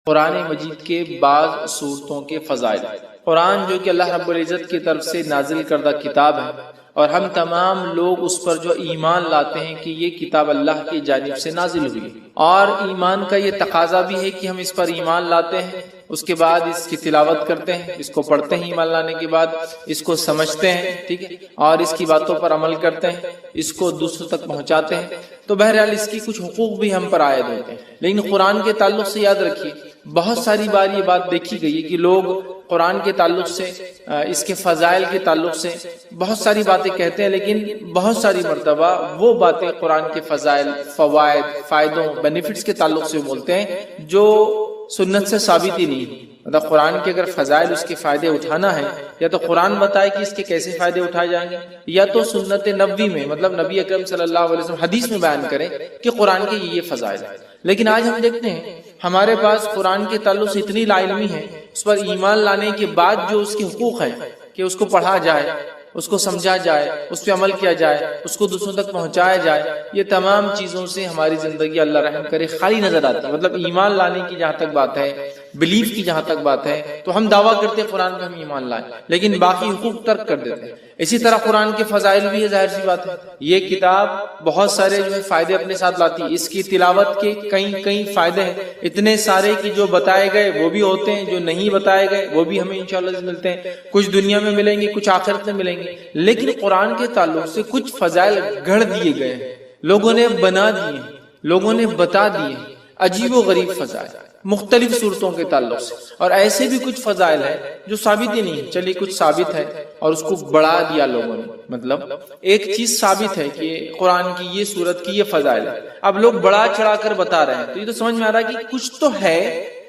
قرآن مجید کے بعض صورتوں کے فضائل۔ قرآن جو کہ اللہ رب العزت کی طرف سے نازل کردہ کتاب ہے، اور ہم تمام لوگ اس پر جو ایمان لاتے ہیں کہ یہ کتاب اللہ کی جانب سے نازل ہوئی، اور ایمان کا یہ تقاضا بھی ہے کہ ہم اس پر ایمان لاتے ہیں، اس کے بعد اس کی تلاوت کرتے ہیں، اس کو پڑھتے ہیں، ایمان لانے کے بعد اس کو سمجھتے ہیں، ٹھیک ہے، اور اس کی باتوں پر عمل کرتے ہیں، اس کو دوسروں تک پہنچاتے ہیں۔ تو بہرحال اس کی کچھ حقوق بھی ہم پر عائد ہوتے ہیں، لیکن قرآن کے تعلق سے یاد رکھیے بہت ساری بار یہ بات دیکھی گئی ہے کہ لوگ قرآن کے تعلق سے، اس کے فضائل کے تعلق سے بہت ساری باتیں کہتے ہیں، لیکن بہت ساری مرتبہ وہ باتیں قرآن کے فضائل، فوائد، فائدوں، بینیفٹس کے تعلق سے بولتے ہیں جو سنت سے ثابت ہی نہیں۔ مطلب قرآن کے اگر فضائل، اس کے فائدے اٹھانا ہے، یا تو قرآن بتائے کہ اس کے کیسے فائدے اٹھائے جائیں گے، یا تو سنت نبوی میں، مطلب نبی اکرم صلی اللہ علیہ وسلم حدیث میں بیان کریں کہ قرآن کے یہ فضائل ہیں۔ لیکن آج ہم دیکھتے ہیں ہمارے پاس قرآن کے تعلق سے اتنی لا علمی ہے، اس پر ایمان لانے کے بعد جو اس کے حقوق ہیں کہ اس کو پڑھا جائے، اس کو سمجھا جائے، اس پہ عمل کیا جائے، اس کو دوسروں تک پہنچایا جائے، یہ تمام چیزوں سے ہماری زندگی اللہ رحم کرے خالی نظر آتی ہے۔ مطلب ایمان لانے کی جہاں تک بات ہے، بلیف کی جہاں تک بات ہے، تو ہم دعویٰ کرتے ہیں قرآن پہ ہم ایمان لائیں، لیکن باقی حقوق ترک کر دیتے ہیں۔ اسی طرح قرآن کے فضائل بھی ہے، ظاہر سی بات ہے، یہ کتاب بہت سارے جو ہے فائدے اپنے ساتھ لاتی ہے۔ اس کی تلاوت کے کئی فائدے ہیں، اتنے سارے کہ جو بتائے گئے وہ بھی ہوتے ہیں، جو نہیں بتائے گئے وہ بھی ہمیں انشاءاللہ ملتے ہیں، کچھ دنیا میں ملیں گے، کچھ آخرت میں ملیں گے۔ لیکن قرآن کے تعلق سے کچھ فضائل گھڑ دیے گئے ہیں، لوگوں نے بنا دیے، لوگوں نے بتا دیے، عجیب و غریب فضائل مختلف صورتوں کے تعلق سے، اور ایسے بھی کچھ فضائل ہیں جو ثابت ہی نہیں۔ چلیے کچھ ثابت ہے اور اس کو بڑھا دیا لوگوں نے، مطلب ایک چیز ثابت ہے کہ قرآن کی یہ صورت کی یہ فضائل ہے، اب لوگ بڑھا چڑھا کر بتا رہے ہیں، تو یہ تو سمجھ میں آ رہا ہے کہ کچھ تو ہے،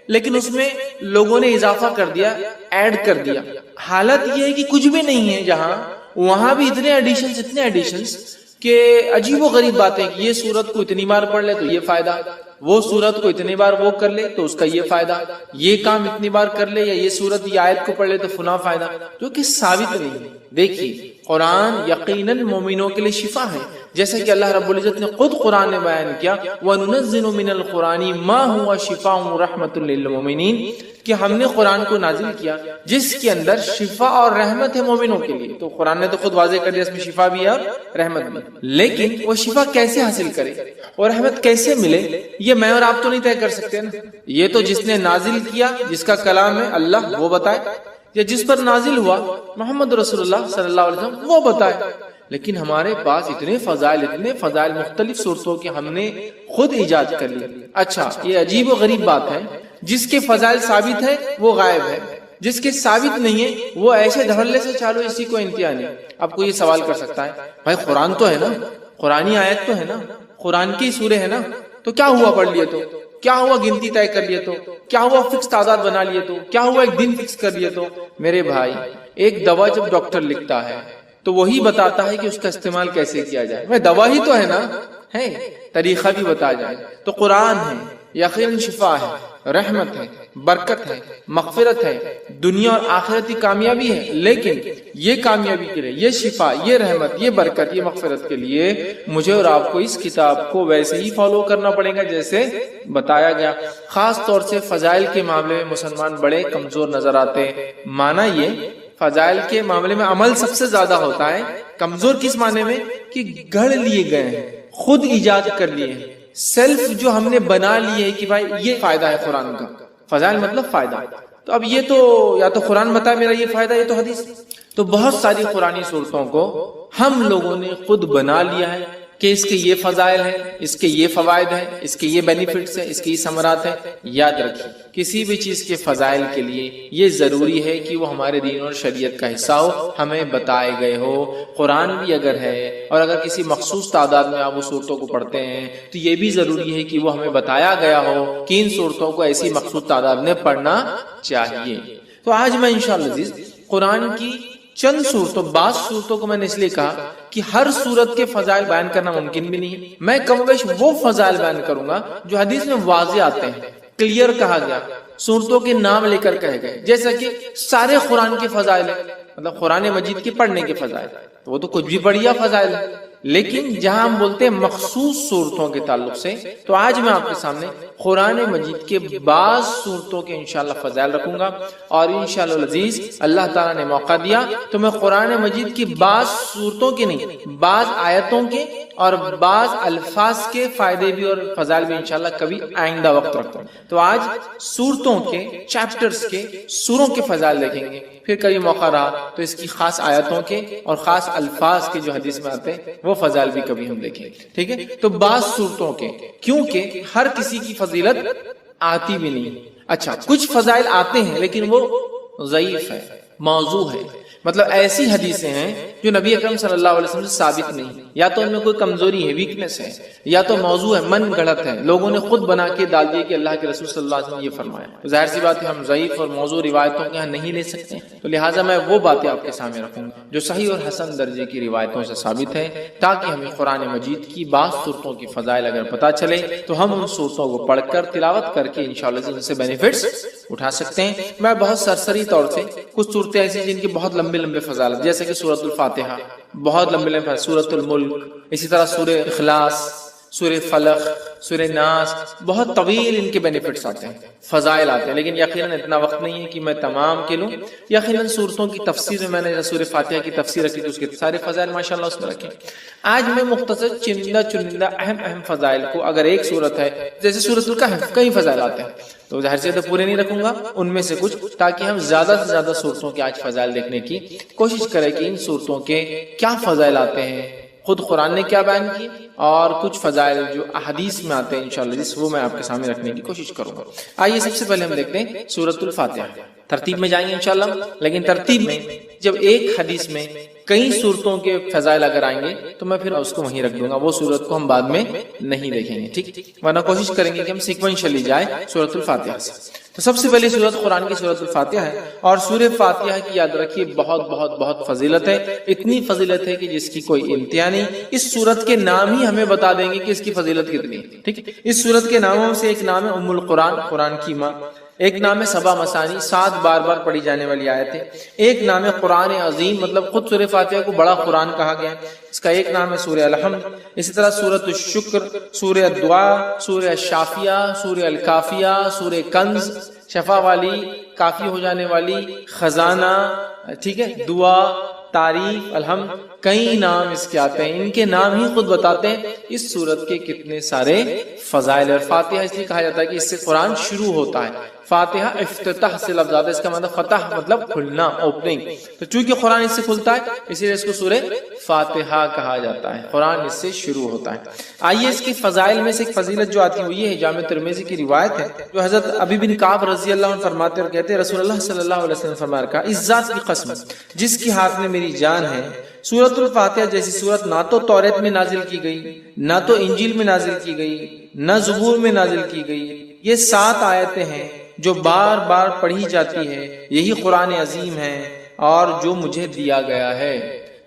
لیکن اس میں لوگوں نے اضافہ کر دیا، ایڈ کر دیا۔ حالت یہ ہے کہ کچھ بھی نہیں ہے جہاں، وہاں بھی اتنے ایڈیشنز کہ عجیب و غریب باتیں کہ یہ سورت کو اتنی بار پڑھ لے تو یہ فائدہ، وہ سورت کو اتنی بار وہ کر لے تو اس کا یہ فائدہ، یہ کام اتنی بار کر لے، یا یہ سورت یہ آیت کو پڑھ لے تو فلاں فائدہ، جو کہ ثابت نہیں ہے۔ دیکھیے قرآن یقیناً مومنوں کے لیے شفا ہے، جیسے کہ اللہ رب العزت نے خود قرآن میں بیان کیا وَنُنَزِّلُ مِنَ الْقُرْآنِ مَا هُوَ شِفَاءٌ وَرَحْمَةٌ لِّلْمُؤْمِنِينَ، کہ ہم نے قرآن کو نازل کیا جس کے اندر شفا اور رحمت ہے مومنوں کے لیے۔ تو قرآن نے تو خود واضح کر دیا اس میں شفا بھی ہے اور رحمت بھی، لیکن وہ شفا کیسے حاصل کرے اور رحمت کیسے ملے، یہ میں اور آپ تو نہیں طے کر سکتے نا۔ یہ تو جس نے نازل کیا، جس کا کلام ہے اللہ، وہ بتائے، یا جس پر نازل ہوا محمد رسول اللہ صلی اللہ علیہ وسلم، وہ بتائے۔ لیکن ہمارے پاس اتنے فضائل مختلف صورتوں کے ہم نے خود ایجاد کر لی۔ اچھا، یہ عجیب و غریب بات ہے، جس کے فضائل ثابت ہے وہ غائب ہے، جس کے ثابت نہیں ہے وہ ایسے دھڑلے سے چالو، اسی کو انتہا نہیں۔ اب کوئی یہ سوال کر سکتا ہے بھائی قرآن تو ہے نا، قرآنی آیت تو ہے نا، قرآن کی سورے ہے نا، تو کیا ہوا پڑھ لیے تو، کیا ہوا گنتی طے کر لیے تو، کیا ہوا فکس تعداد بنا لیے تو، کیا ہوا ایک دن فکس کر لیے تو۔ میرے بھائی، ایک دوا جب ڈاکٹر لکھتا ہے تو وہی بتاتا ہے کہ اس کا استعمال کیسے کیا جائے، میں دوا ہی تو ہے نا، ہے طریقہ بھی بتا جائے۔ تو قرآن ہے، یقین شفا ہے، رحمت ہے، برکت ہے، مغفرت ہے، دنیا اور آخرتی کامیابی ہے، لیکن یہ کامیابی کے لیے، یہ شفا، یہ رحمت، یہ برکت، یہ مغفرت کے لیے مجھے اور آپ کو اس کتاب کو ویسے ہی فالو کرنا پڑے گا جیسے بتایا گیا۔ خاص طور سے فضائل کے معاملے میں مسلمان بڑے کمزور نظر آتے ہیں۔ معنی یہ، فضائل کے معاملے میں عمل سب سے زیادہ ہوتا ہے، کمزور کس معنی میں کہ گھڑ لیے گئے ہیں، خود ایجاد کر لیے ہیں، سیلف جو ہم نے بنا لیے ہے کہ بھائی یہ فائدہ ہے قرآن کا، فضائل مطلب فائدہ۔ تو اب یہ تو یا تو قرآن بتائے میرا یہ فائدہ، یہ تو حدیث۔ تو بہت ساری قرآنی صورتوں کو ہم لوگوں نے خود بنا لیا ہے کہ اس کے یہ فضائل ہیں، اس کے یہ فوائد ہیں، اس کے یہ بینیفٹس ہیں، اس کے یہ ثمرات ہیں۔ یاد رکھیے کسی بھی چیز کے فضائل کے لیے یہ ضروری ہے کہ وہ ہمارے دین اور شریعت کا حصہ ہو، ہمیں بتائے گئے ہو۔ قرآن بھی اگر ہے اور اگر کسی مخصوص تعداد میں آپ وہ صورتوں کو پڑھتے ہیں تو یہ بھی ضروری ہے کہ وہ ہمیں بتایا گیا ہو کہ ان صورتوں کو ایسی مخصوص تعداد میں پڑھنا چاہیے۔ تو آج میں انشاءاللہ عزیز قرآن کی چند صورتوں، بعض صورتوں کو میں نے اس لیے کہا کہ ہر صورت کے فضائل بیان کرنا ممکن بھی نہیں ہے، میں کم بیش وہ فضائل بیان کروں گا جو حدیث میں واضح آتے ہیں، کلیئر کہا گیا، صورتوں کے نام لے کر کہے گئے، جیسا کہ سارے قرآن کے فضائل ہیں، مطلب قرآن مجید کے پڑھنے کے فضائل، تو وہ تو کچھ بھی بڑھیا فضائل ہے۔ لیکن جہاں ہم بولتے ہیں مخصوص صورتوں کے تعلق سے، تو آج میں آپ کے سامنے قرآن مجید کے بعض صورتوں کے انشاءاللہ فضائل رکھوں گا، اور انشاءاللہ العزیز اللہ تعالیٰ نے موقع دیا تو میں قرآن مجید کی بعض صورتوں کے نہیں، بعض آیتوں کے اور بعض الفاظ کے فائدے بھی اور فضائل بھی انشاءاللہ کبھی آئندہ وقت رکھتا ہوں۔ تو آج صورتوں کے، چیپٹرز کے، سوروں کے فضائل دیکھیں گے، پھر کبھی موقع رہا تو اس کی خاص آیتوں کے اور خاص الفاظ کے جو حدیث میں آتے ہیں وہ فضائل بھی کبھی ہم دیکھیں گے، ٹھیک ہے؟ تو بعض صورتوں کے، کیونکہ ہر کسی کی فضیلت آتی بھی نہیں، اچھا کچھ فضائل آتے ہیں لیکن وہ ضعیف ہے، موضوع ہے، مطلب ایسی حدیثیں ہیں جو نبی اکرم صلی اللہ علیہ وسلم سے ثابت نہیں، یا تو ان میں کوئی کمزوری ہے، ویکنس ہے، یا تو موضوع ہے، من گھڑت ہے، لوگوں نے خود بنا کے ڈال دیے کہ اللہ کے رسول صلی اللہ علیہ وسلم نے یہ فرمایا۔ ظاہر سی بات ہے ہم ضعیف اور موضوع روایتوں کے یہاں نہیں لے سکتے، تو لہٰذا میں وہ باتیں آپ کے سامنے رکھوں گا جو صحیح اور حسن درجے کی روایتوں سے ثابت ہے، تاکہ ہمیں قرآن مجید کی بعض صورتوں کی فضائل اگر پتہ چلے تو ہم ان صورتوں کو پڑھ کر تلاوت کر کے انشاءاللہ ان سے بینیفٹس اٹھا سکتے ہیں۔ میں بہت سرسری طور سے کچھ صورتیں ایسی جن کی بہت لمبے لمبے فضائل، جیسے کہ سورۃ الفاتحہ بہت لمبے لمبے، سورۃ الملک، اسی طرح سورہ اخلاص، سورہ فلق، سورہ ناس، بہت طویل ان کے بینیفٹس آتے ہیں، فضائل آتے ہیں، لیکن یقیناً اتنا وقت نہیں ہے کہ میں تمام کے لوں۔ یقیناً صورتوں کی تفسیر میں نے سورہ فاتحہ کی تفسیر رکھی تو اس کے سارے فضائل ماشاءاللہ اس میں رکھے۔ آج میں مختصر چنندہ اہم فضائل کو، اگر ایک صورت ہے جیسے سورۃ الکہف کئی فضائل آتے ہیں تو ظاہر سے تو پورے نہیں رکھوں گا، ان میں سے کچھ، تاکہ ہم زیادہ سے زیادہ صورتوں کے آج فضائل دیکھنے کی کوشش کریں کہ ان صورتوں کے کیا فضائل آتے ہیں، خود قرآن نے کیا بیان کیے، اور کچھ فضائل جو احادیث میں آتے ہیں انشاءاللہ وہ میں آپ کے سامنے رکھنے کی کوشش کروں گا۔ آئیے سب سے پہلے ہم دیکھتے ہیں سورۃ الفاتحہ، ترتیب میں جائیں گے انشاءاللہ، لیکن ترتیب میں جب ایک حدیث میں کئی صورتوں کے فضائل اگر آئیں گے تو میں پھر اس کو وہیں رکھ دوں گا، وہ صورت کو ہم بعد میں نہیں دیکھیں گے، ٹھیک؟ ورنہ کوشش کریں گے کہ ہم سیکوینشلی جائیں سورۃ الفاتحہ سے۔ تو سب سے پہلی سورت قرآن کی سورۃ الفاتحہ ہے، اور سورہ فاتحہ کی یاد رکھیے بہت بہت بہت فضیلت ہے، اتنی فضیلت ہے کہ جس کی کوئی انتہا نہیں۔ اس سورت کے نام ہی ہمیں بتا دیں گے کہ اس کی فضیلت کتنی ہے، ٹھیک؟ اس سورت کے ناموں سے ایک نام ہے ام القرآن، قرآن کی ماں، ایک نام ہے سبا مثانی، 7 بار بار پڑھی جانے والی آیت ہے، ایک نام ہے قرآن عظیم، مطلب خود سورہ فاتحہ کو بڑا قرآن کہا گیا ہے، اس کا ایک نام ہے سورہ الحمد، اسی طرح سورۃ الشکر، سورہ الدعاء، سورہ الشافیہ، سورہ الکافیہ، سورہ کنز، شفا والی، کافی ہو جانے والی، خزانہ، ٹھیک ہے، دعا، تعریف، الحمد، کئی نام اس کے آتے ہیں، ان کے نام ہی خود بتاتے ہیں اس سورت کے کتنے سارے فضائل۔ اور فاتحہ اس لیے کہا جاتا ہے کہ اس سے قرآن شروع ہوتا ہے، فاتحہ افتتاح سے لفظ آتا ہے، اس کا مطلب فتح مطلب کھلنا، اوپننگ، تو چونکہ قرآن اس سے کھلتا ہے اسی لیے اس کو سورہ فاتحہ کہا جاتا ہے، قرآن اس سے شروع ہوتا ہے۔ آئیے اس کی فضائل میں سے ایک فضیلت جو آتی ہے وہ یہ ہے، جامع ترمذی کی روایت ہے جو حضرت ابی بن کعب رضی اللہ عنہ فرماتے اور کہتے ہیں رسول اللہ صلی اللہ علیہ وسلم فرمایا کہ اس ذات کی قسم جس کی ہاتھ میں میری جان ہے، سورۃ الفاتحہ جیسی سورت نہ تو توریت میں نازل کی گئی، نہ تو انجیل میں نازل کی گئی، نہ زبور میں نازل کی گئی، یہ 7 آیتیں ہیں جو بار بار پڑھی جاتی ہے، یہی قرآن عظیم ہے اور جو مجھے دیا گیا ہے۔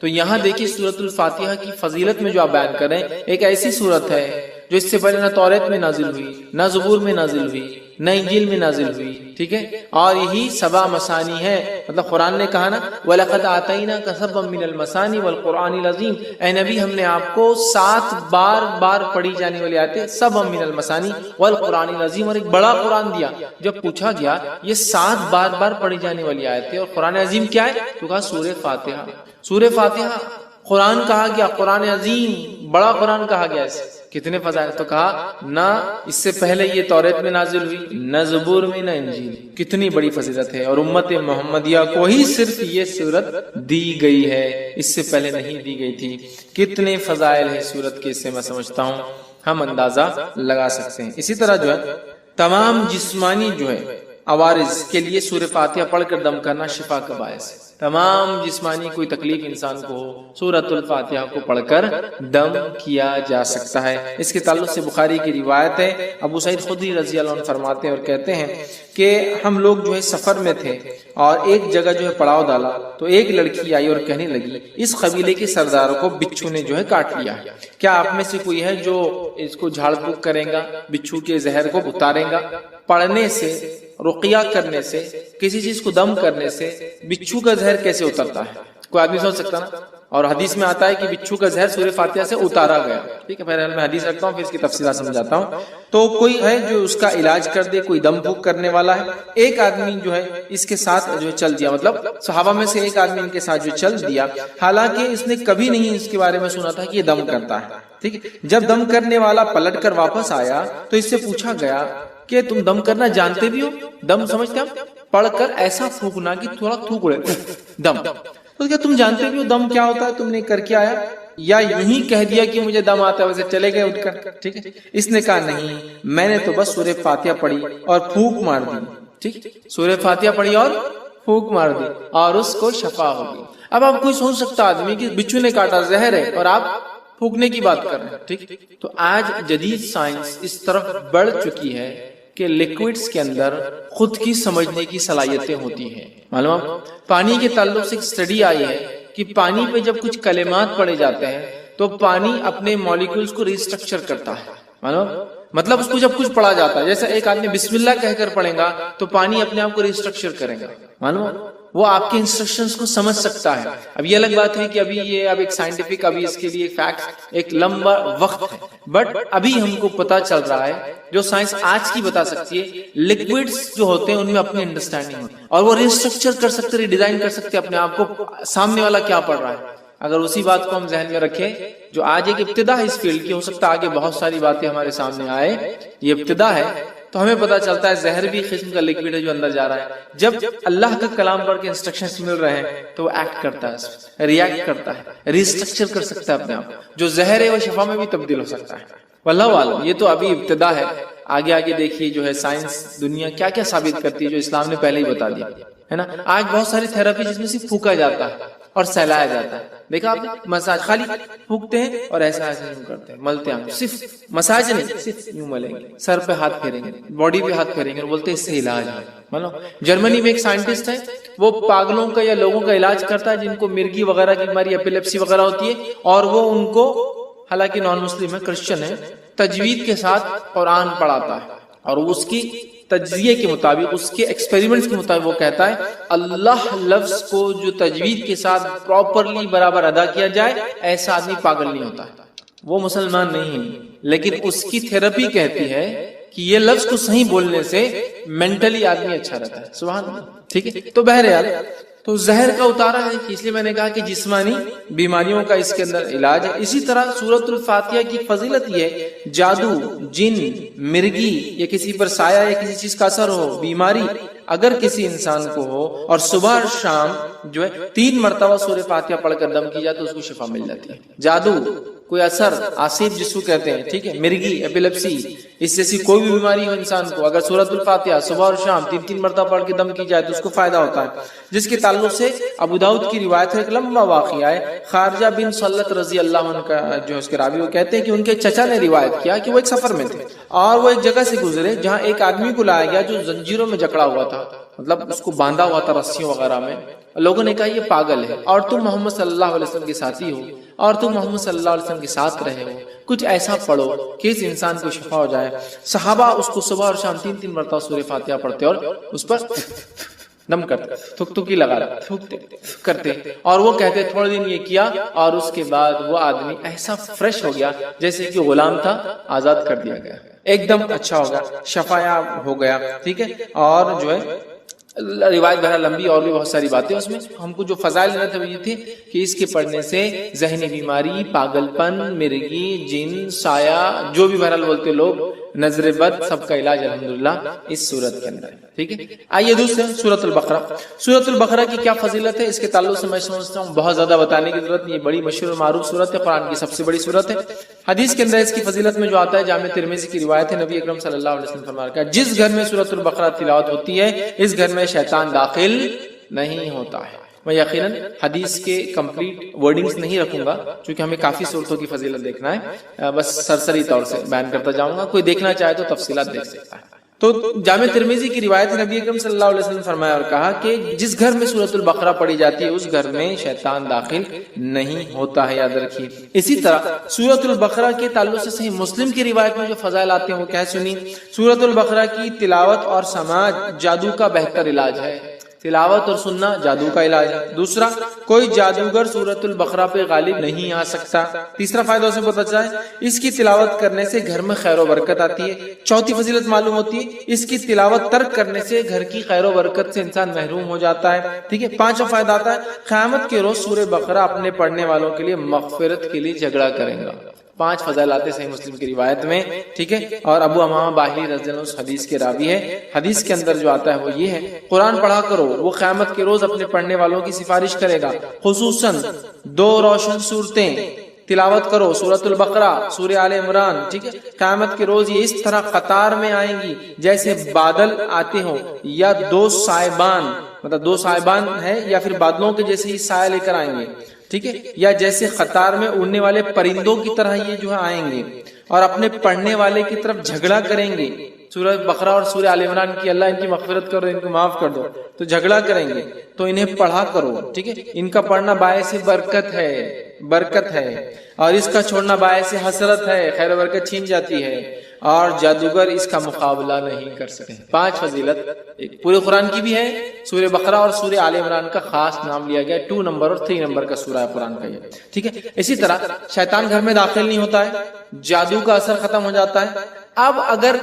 تو یہاں دیکھیے سورۃ الفاتحہ کی فضیلت میں جو آپ بیان کریں، ایک ایسی سورت ہے جو اس سے پہلے نہ توریت میں نازل ہوئی، نہ زبور میں نازل ہوئی، نہ انجیل میں نازل ہوئی، ٹھیک ہے، اور یہی سبا مثانی ہے، مطلب قرآن نے کہا نا وَلَقَدْ آتَيْنَاكَ سَبْعًا مِنَ الْمَثَانِِ وَالْقُرْآنِ الْعَظِيمِ، اے نبی ہم نے آپ کو 7 بار بار پڑھی جانے والی آیتیں، سبعًا مِنَ الْمَثَانِِ وَالْقُرْآنِ الْعَظِيمِ، اور ایک بڑا قرآن دیا۔ جب پوچھا گیا یہ 7 بار بار پڑھی جانے والی آیتیں اور قرآن عظیم کیا ہے تو کہا سورہ فاتحہ۔ سورہ فاتحہ قرآن کہا گیا، قرآن عظیم بڑا قرآن کہا گیا، اس کتنے فضائل، تو کہا نہ اس سے پہلے یہ توریت میں نازل ہوئی، نہ زبور میں، نہ انجیل، کتنی بڑی فضیلت ہے، اور امت محمدیہ کو ہی صرف یہ سورت دی گئی ہے، اس سے پہلے نہیں دی گئی تھی۔ کتنے فضائل ہیں سورت کے، اس سے میں سمجھتا ہوں ہم اندازہ لگا سکتے ہیں۔ اسی طرح جو ہے تمام جسمانی جو ہے عوارض کے لیے سورہ فاتحہ پڑھ کر دم کرنا شفا کا باعث ہے، تمام جسمانی کوئی تکلیف انسان کو ہو سورۃ الفاتحہ کو پڑھ کر دم کیا جا سکتا ہے۔ اس کے تعلق سے بخاری کی روایت ہے، ابو سعید خدری رضی اللہ عنہ فرماتے ہیں اور کہتے ہیں کہ ہم لوگ جو ہے سفر میں تھے اور ایک جگہ جو ہے پڑاؤ ڈالا تو ایک لڑکی آئی اور کہنے لگی اس قبیلے کے سردار کو بچھو نے جو ہے کاٹ لیا ہے، کیا آپ میں سے کوئی ہے جو اس کو جھاڑ پھونک کرے گا، بچھو کے زہر کو اتارے گا؟ پڑھنے سے، رقیہ کرنے سے، کسی چیز کو دم کرنے سے بچھو کا زہر کیسے اترتا ہے؟ کوئی آدمی سوچ سکتا نا، اور حدیث میں آتا ہے کہ بچھو کا زہر سورہ فاتحہ سے اتارا گیا. ٹھیک ہے، بہرحال میں حدیث رکھتا ہوں پھر اس کی تفصیلات سمجھاتا ہوں. تو کوئی ہے جو اس کا علاج کر دے، کوئی دم پھونک کرنے والا ہے. ایک آدمی جو ہے اس کے ساتھ جو چل دیا، مطلب صحابہ میں سے ایک آدمی ان کے ساتھ جو چل دیا، حالانکہ اس نے کبھی نہیں اس کے بارے میں سنا تھا کہ یہ دم کرتا ہے. ٹھیک ہے، جب دم کرنے والا پلٹ کر واپس آیا تو اس سے پوچھا گیا کہ تم دم کرنا جانتے بھی ہو؟ دم سمجھتے ہیں پڑھ کر ایسا پھونکنا کہ تھوڑا تھوک اڑے دم. تو کیا تم جانتے بھی ہو دم کیا ہوتا ہے؟ تم نے کر کے آیا یا یوں ہی کہہ دیا کہ مجھے دم آتا ہے ویسے چلے گئے اٹھ کر؟ ٹھیک ہے، اس نے کہا نہیں، میں نے تو بس سورہ فاتحہ پڑھی اور پھونک مار دی. ٹھیک، سورہ فاتحہ پڑھی اور پھونک مار دی اور اس کو شفا ہو گئی. اب آپ کوئی سوچ سکتا آدمی کہ بچھو نے کاٹا، زہر ہے، اور آپ پھونکنے کی بات کر رہے ہیں. ٹھیک، تو آج جدید سائنس اس طرف بڑھ چکی ہے کہ لیکوڈز کے اندر خود کی سمجھنے کی صلاحیتیں ہوتی ہیں. معلوم، پانی کے تعلق سے ایک اسٹڈی آئی ہے کہ پانی پہ جب کچھ کلمات پڑھے جاتے ہیں تو پانی اپنے مالیکولز کو ریسٹرکچر کرتا ہے. معلوم، مطلب اس کو جب کچھ پڑھا جاتا ہے، جیسے ایک آدمی بسم اللہ کہہ کر پڑھے گا تو پانی اپنے آپ کو ریسٹرکچر کرے گا. معلوم، وہ آپ کے انسٹرکشنز کو سمجھ سکتا ہے. اب یہ الگ بات ہے کہ ابھی یہ اب ایک سائنٹیفک، ابھی اس کے لیے فیکٹس ایک لمبا وقت ہے، بٹ ابھی ہم کو پتا چل رہا ہے جو سائنس آج کی بتا سکتی ہے. لکوڈز جو ہوتے ہیں ان میں اپنی انڈرسٹینڈنگ ہوتی ہے اور وہ ریسٹرکچر کر سکتے، ریڈیزائن کر سکتے اپنے آپ کو، سامنے والا کیا پڑھ رہا ہے. اگر اسی بات کو ہم ذہن میں رکھیں، جو آج ایک ابتدا ہے اس فیلڈ کی، ہو سکتا ہے آگے بہت ساری باتیں ہمارے سامنے آئے، یہ ابتدا ہے، تو ہمیں پتا چلتا ہے زہر بھی قسم کا لکوڈ ہے جو اندر جا رہا ہے. جب اللہ کا کلام پڑھ کے انسٹرکشنز مل رہے ہیں تو وہ ایکٹ کرتا ہے، ریئیکٹ کرتا ہے، ریسٹرکچر کر سکتا ہے اپنے آپ. جو زہر ہے وہ شفا میں بھی تبدیل ہو سکتا ہے. واللہ عالم، یہ تو ابھی ابتدا ہے. آگے آگے دیکھیے جو ہے سائنس دنیا کیا کیا ثابت کرتی ہے جو اسلام نے پہلے ہی بتا دیا ہے نا. آج بہت ساری تھراپی جس میں صرف پھونکا جاتا ہے اور سہلایا جاتا ہے. دیکھا آپ نے، مساج خالی پھونکتے ہیں اور ایسا ایسا یوں کرتے ہیں، ملتے ہیں. صرف مساج نہیں، صرف یوں ملیں گے، سر پہ ہاتھ پھیریں گے، باڈی پہ ہاتھ پھیریں گے اور بولتے ہیں اس سے علاج ہے. مطلب جرمنی میں ایک سائنٹسٹ ہے، وہ پاگلوں کا یا لوگوں کا علاج کرتا ہے جن کو مرگی وغیرہ کی بیماری، ایپیلیپسی وغیرہ ہوتی ہے، اور وہ ان کو، حالانکہ نان مسلم ہے، کرسچن ہے، تجوید کے ساتھ قرآن پڑھاتا ہے اور اس کی تجزیے کے مطابق، اس کے ایکسپیریمنٹس کے مطابق وہ کہتا ہے اللہ لفظ کو جو تجوید کے ساتھ پراپرلی برابر ادا کیا جائے، ایسا آدمی پاگل نہیں ہوتا ہے. وہ مسلمان نہیں ہے، لیکن اس کی تھراپی کہتی ہے کہ یہ لفظ کو صحیح بولنے سے مینٹلی آدمی اچھا رہتا ہے. سبحان اللہ. ٹھیک ہے، تو بہرحال تو زہر کا اتارا ہے، اس لیے میں نے کہا کہ جسمانی بیماریوں کا اس کے اندر علاج ہے. اسی طرح سورۃ الفاتحہ کی فضیلت یہ ہے، جادو، جن، مرگی یا کسی پر سایہ یا کسی چیز کا اثر ہو، بیماری اگر کسی انسان کو ہو اور صبح اور شام جو ہے 3 مرتبہ سورہ فاتحہ پڑھ کر دم کی جائے تو اس کو شفا مل جاتی ہے. جادو، کوئی اثر، آصیب جس کو کہتے ہیں، ٹھیک ہے، مرگی، ایپیلیپسی، اس جیسی کوئی بھی بیماری ہو انسان کو، اگر سورۃ الفاتحہ صبح اور شام 3 مرتبہ پڑھ کے دم کی جائے تو اس کو فائدہ ہوتا ہے. جس کے تعلق سے ابو داؤد کی روایت ہے، ایک لمبا واقعہ ہے. خارجہ بن سلت رضی اللہ عنہ کا جو اس کے راوی، وہ کہتے ہیں کہ ان کے چچا نے روایت کیا کہ وہ ایک سفر میں تھے اور وہ ایک جگہ سے گزرے جہاں ایک آدمی کو لایا گیا جو زنجیروں میں جکڑا ہوا تھا، مطلب اس کو باندھا ہوا تھا رسیوں وغیرہ میں. لوگوں نے کہا یہ پاگل ہے اور تم محمد صلی اللہ علیہ وسلم کے ساتھی ہو اور تم محمد صلی اللہ علیہ وسلم کے ساتھ رہے ہو، کچھ ایسا پڑھو کہ اس انسان کو شفا ہو جائے. صحابہ اس کو صبح اور شام 3 مرتبہ سورہ فاتحہ پڑھتے اور اس پر دم کرتے، تھک تھکی لگا تھوکتے کرتے، اور وہ کہتے تھوڑے دن یہ کیا اور اس کے بعد وہ آدمی ایسا فریش ہو گیا جیسے کہ غلام تھا، آزاد کر دیا گیا، ایک دم اچھا ہو گیا، شفایاب ہو گیا. ٹھیک ہے، اور جو ہے روایت بہت لمبی اور بھی بہت ساری باتیں اس میں. ہم کو جو فضائل لینا تھا وہ یہ تھے کہ اس کے پڑھنے سے ذہنی بیماری، پاگل پن، مرگی، جن، سایہ، جو بھی بہرحال بولتے لوگ، نظر بد، سب کا علاج الحمدللہ اس سورت کے اندر. ٹھیک ہے، آئیے دوسرے سورۃ البقرہ. سورۃ البقرہ کی کیا فضیلت ہے اس کے تعلق سے میں سمجھتا ہوں بہت زیادہ بتانے کی ضرورت نہیں. یہ بڑی مشہور و معروف سورت ہے، قرآن کی سب سے بڑی سورت ہے. حدیث کے اندر اس کی فضیلت میں جو آتا ہے، جامع ترمذی کی روایت ہے، نبی اکرم صلی اللہ علیہ وسلم فرمایا کہ جس گھر میں سورۃ البقرہ تلاوت ہوتی ہے اس گھر میں شیطان داخل نہیں ہوتا ہے. میں یقیناً حدیث کے کمپلیٹ ورڈنگز نہیں رکھوں گا کیونکہ ہمیں کافی صورتوں کی فضیلت دیکھنا ہے، بس سرسری طور سے بیان کرتا جاؤں گا، کوئی دیکھنا چاہے تو تفصیلات دیکھ سکتا ہے. تو جامع ترمذی کی روایت نبی اکرم صلی اللہ علیہ وسلم فرمایا اور کہا کہ جس گھر میں سورۃ البقرہ پڑھی جاتی ہے اس گھر میں شیطان داخل نہیں ہوتا ہے، یاد رکھیے. اسی طرح سورۃ البقرہ کے تعلق سے صحیح مسلم کی روایت میں جو فضائل آتے ہیں وہ کیا سنی. سورۃ البقرہ کی تلاوت اور سماعت جادو کا بہتر علاج ہے. تلاوت اور سننا جادو کا علاج ہے۔ دوسرا، کوئی جادوگر سورۃ البقرہ پہ غالب نہیں آ سکتا۔ تیسرا فائدہ اسے پتہ چلا ہے اس کی تلاوت کرنے سے گھر میں خیر و برکت آتی ہے۔ چوتھی فضیلت معلوم ہوتی ہے اس کی تلاوت ترک کرنے سے گھر کی خیر و برکت سے انسان محروم ہو جاتا ہے، ٹھیک ہے۔ پانچواں فائدہ آتا ہے قیامت کے روز سورہ بقرہ اپنے پڑھنے والوں کے لیے مغفرت کے لیے جھگڑا کرے گا۔ 5 فضائلات صحیح مسلم کی روایت میں، ٹھیک ہے۔ اور ابو امامہ باہلی رضی اللہ عنہ اس حدیث کے راوی ہے۔ حدیث کے اندر جو آتا ہے وہ یہ ہے قرآن پڑھا کرو، وہ قیامت کے روز اپنے پڑھنے والوں کی سفارش کرے گا، خصوصاً 2 روشن صورتیں تلاوت کرو، سورۃ البقرہ، سورہ آل عمران، ٹھیک ہے۔ قیامت کے روز یہ اس طرح قطار میں آئیں گی جیسے بادل آتے ہوں، یا 2 سائبان، مطلب 2 سائبان ہے یا پھر بادلوں کے جیسے ہی سایہ لے کر آئیں گے، ٹھیک ہے، یا جیسے قطار میں اڑنے والے پرندوں کی طرح یہ جو ہے آئیں گے اور اپنے پڑھنے والے کی طرف جھگڑا کریں گے۔ سورہ بقرہ اور سورہ آل عمران کی اللہ ان کی مغفرت کرو، ان کو معاف کر دو، تو جھگڑا کریں گے، تو انہیں پڑھا کرو، ٹھیک ہے۔ ان کا پڑھنا باعث برکت ہے اور اس کا چھوڑنا باعث حسرت ہے، خیر و برکت چھین جاتی ہے اور جادوگر اس کا مقابلہ نہیں کر سکتے۔ 5 فضیلت پورے قرآن کی بھی ہے۔ سورہ بقرہ اور سورہ آل عمران کا خاص نام لیا گیا، 2 نمبر اور 3 نمبر کا سورہ قرآن کا یہ، ٹھیک ہے۔ اسی طرح شیطان گھر میں داخل نہیں ہوتا ہے، جادو کا اثر ختم ہو جاتا ہے۔ اب اگر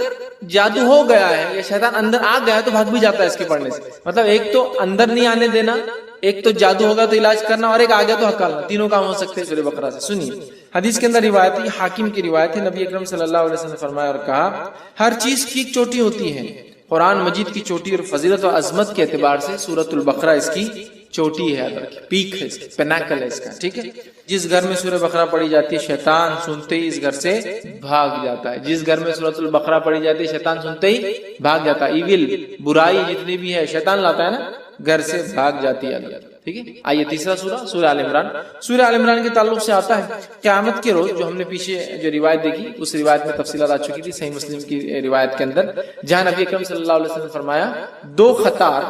جادو ہو گیا ہے یا شیطان اندر آ گیا ہے تو بھاگ بھی جاتا ہے اس کے پڑھنے سے۔ مطلب ایک تو اندر نہیں آنے دینا، ایک تو جادو ہوگا تو علاج کرنا، اور ایک آ گیا تو ہکالنا، تینوں کام ہو سکتے ہیں سورہ بقرہ سے۔ سنیے حدیث کے اندر روایت ہے، حاکم کی روایت ہے، نبی اکرم صلی اللہ علیہ وسلم نے فرمایا اور کہا ہر چیز کی ایک چوٹی ہوتی ہے، قرآن مجید کی چوٹی اور فضیلت اور عظمت کے اعتبار سے سورۃ البقرہ اس کی چوٹی ہے، پیک ہے، پیناکل ہے اس کا، ٹھیک ہے۔ جس گھر میں سورہ بقرہ پڑھی جاتی ہے شیطان سنتے ہی اس گھر سے بھاگ جاتا ہے۔ جس گھر میں سورۃ البقرہ پڑھی جاتی ہے شیطان سنتے ہی بھاگ جاتا ہے۔ ایول، برائی جتنی بھی ہے شیطان لاتا ہے نا، گھر سے بھاگ جاتی ہے، ٹھیک ہے۔ آئیے تیسرا سورہ، سورہ آل عمران۔ سورہ آل عمران کے تعلق سے آتا ہے قیامت کے روز، جو ہم نے پیچھے جو روایت دیکھی اس روایت میں تفصیلات آ چکی تھی صحیح مسلم کی روایت کے اندر، جہاں نبی اکرم صلی اللہ علیہ وسلم نے فرمایا 2 قطار،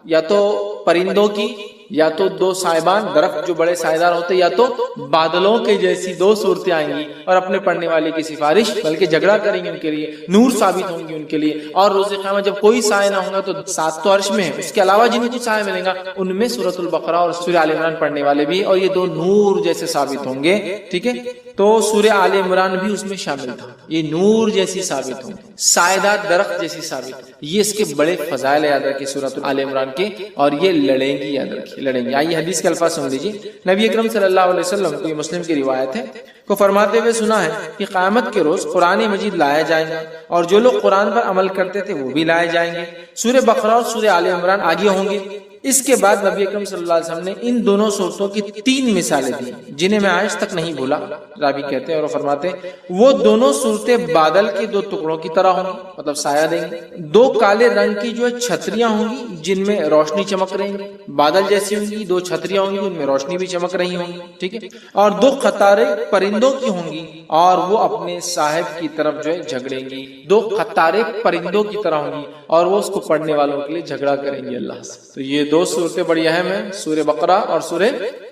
یا تو پرندوں کی، یا تو 2 سائبان، درخت جو بڑے سائیدار ہوتے، یا تو بادلوں کے جیسی 2 صورتیں آئیں گی اور اپنے پڑھنے والے کی سفارش، بلکہ جھگڑا کریں گے ان کے لیے، نور ثابت ہوں گی ان کے لیے۔ اور روز قیامت جب کوئی سایہ نہ ہوگا تو 7 تو عرش میں ہے، اس کے علاوہ جن کو سایہ ملے گا ان میں سورۃ البقرہ اور سورہ آل عمران پڑھنے والے بھی، اور یہ 2 نور جیسے ثابت ہوں گے، ٹھیک ہے۔ تو سورہ آل عمران بھی اس میں شامل تھا، یہ نور جیسی ثابت ہوں، سایہ دار درخت جیسی ثابت۔ یہ اس کے بڑے فضائل یاد رکھیں سورۃ آل عمران کے، اور یہ لڑیں گی، یاد رکھیے لڑیں گی۔ آئیے حدیث کے الفاظ سن لیجیے۔ نبی اکرم صلی اللہ علیہ وسلم کو، یہ مسلم کی روایت ہے، کو فرماتے ہوئے سنا ہے کہ قیامت کے روز قرآن مجید لایا جائے گا اور جو لوگ قرآن پر عمل کرتے تھے وہ بھی لائے جائیں گے۔ سورہ بقرہ اور سورہ آل عمران آگے ہوں گے۔ اس کے بعد نبی اکرم صلی اللہ علیہ وسلم نے ان دونوں صورتوں کی 3 مثالیں دی جنہیں میں آج تک نہیں بھولا۔ راوی کہتے ہیں اور فرماتے وہ دونوں صورتیں بادل کے 2 ٹکڑوں کی طرح ہوں گی، مطلب سایہ دیں گی۔ 2 کالے رنگ کی جو چھتریاں ہوں گی جن میں روشنی چمک رہی گی، بادل جیسی ہوں گی، 2 چھتریاں ہوں گی ان میں روشنی بھی چمک رہی ہوں گی، ٹھیک ہے۔ اور 2 قطاریں پرندوں کی ہوں گی اور وہ اپنے صاحب کی طرف جو ہے جھگڑیں گی۔ 2 قطاریں پرندوں کی طرح ہوں گی اور وہ اس کو پڑھنے والوں کے لیے جھگڑا کریں گی اللہ سے۔ تو یہ 2 صورتیں بڑی اہم ہیں، سورہ بقرہ اور سورہ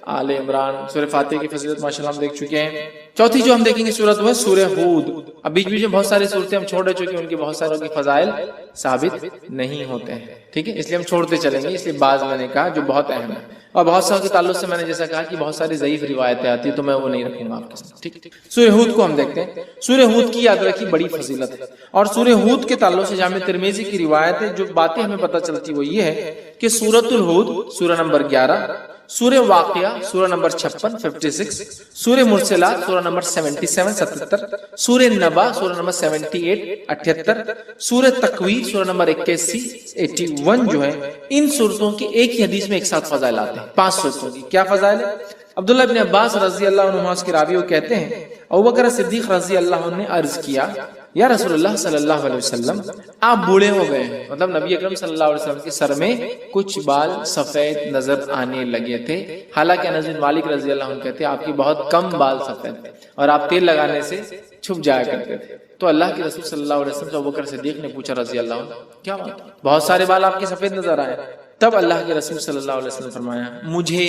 آل عمران۔ سورہ فاتحہ کی فضیلت ماشاءاللہ ہم دیکھ چکے ہیں۔ چوتھی جو ہم دیکھیں گے سورت وہ ہے سورہ ہود۔ اب بیچ میں بہت ساری صورتیں ہم چھوڑ چکے ہیں، ان کی بہت ساروں کی فضائل ثابت نہیں ہوتے ہیں، ٹھیک ہے، اس لیے ہم چھوڑتے چلیں گے۔ اس لیے بعض میں نے کہا جو بہت اہم ہے، اور بہت ساروں کے تعلق سے میں نے جیسا کہا کہ بہت ساری ضعیف روایتیں آتی ہیں تو میں وہ نہیں رکھوں گا آپ کے ساتھ، ٹھیک۔ سورہ ہود کو ہم دیکھتے ہیں۔ سورہ ہود کی یاد رکھی بڑی فضیلت ہے، اور سورہ ہود کے تعلق سے جامع ترمذی کی روایت ہے، جو باتیں ہمیں پتہ چلتی وہ یہ ہے کہ سورۃ الہود سورہ نمبر 11، سورہ واقعہ سورہ نمبر 56 56، سورہ مرسلات سورہ نمبر 77 77، سورہ نبا سورہ نمبر 78 78، سورہ تکویر سورہ نمبر 81 81 جو ہے، ان صورتوں کی ایک ہی حدیث میں ایک ساتھ فضائل آتے ہیں۔ 5 صورتوں کی کیا فضائل ہے؟ عبداللہ ابن عباس رضی اللہ عنہما کے راوی وہ کہتے ہیں ابوبکر صدیق رضی اللہ عنہ نے عرض کیا یا رسول اللہ صلی اللہ علیہ وسلم آپ بوڑھے ہو گئے ہیں، مطلب نبی اکرم صلی اللہ علیہ وسلم کے سر میں کچھ بال سفید نظر آنے لگے تھے، حالانکہ انس بن مالک رضی اللہ عنہ کہتے ہیں آپ کی بہت کم بال سفید تھے اور آپ تیل لگانے سے چھپ جایا کرتے تھے۔ تو اللہ کے رسول صلی اللہ علیہ وسلم سے ابوبکر صدیق نے پوچھا رضی اللہ عنہ کیا بات، بہت سارے بال آپ کے سفید نظر آئے؟ تب اللہ کے رسول صلی اللہ علیہ وسلم فرمایا مجھے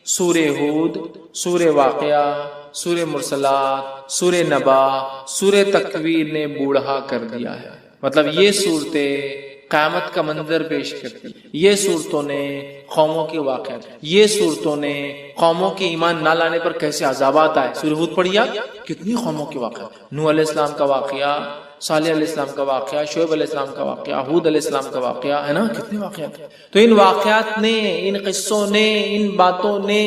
سورہ ہود، سورہ واقعہ، سورہ مرسلات، سورہ نبا، سورہ تکویر نے بوڑھا کر دیا ہے، مطلب یہ صورتیں قیامت کا منظر پیش کرتی ہے۔ یہ صورتوں نے قوموں کے واقعات، یہ صورتوں نے قوموں کے ایمان نہ لانے پر کیسے عذابات آئے۔ سورہ ہود پڑھی آپ، کتنی قوموں کے واقعات، نوح علیہ السلام کا واقعہ، صالح علیہ السلام کا واقعہ، شعیب علیہ السلام کا واقعہ، ہود علیہ السلام کا واقعہ، ہے نا، کتنے واقعات۔ تو ان واقعات نے، ان قصوں نے، ان باتوں نے،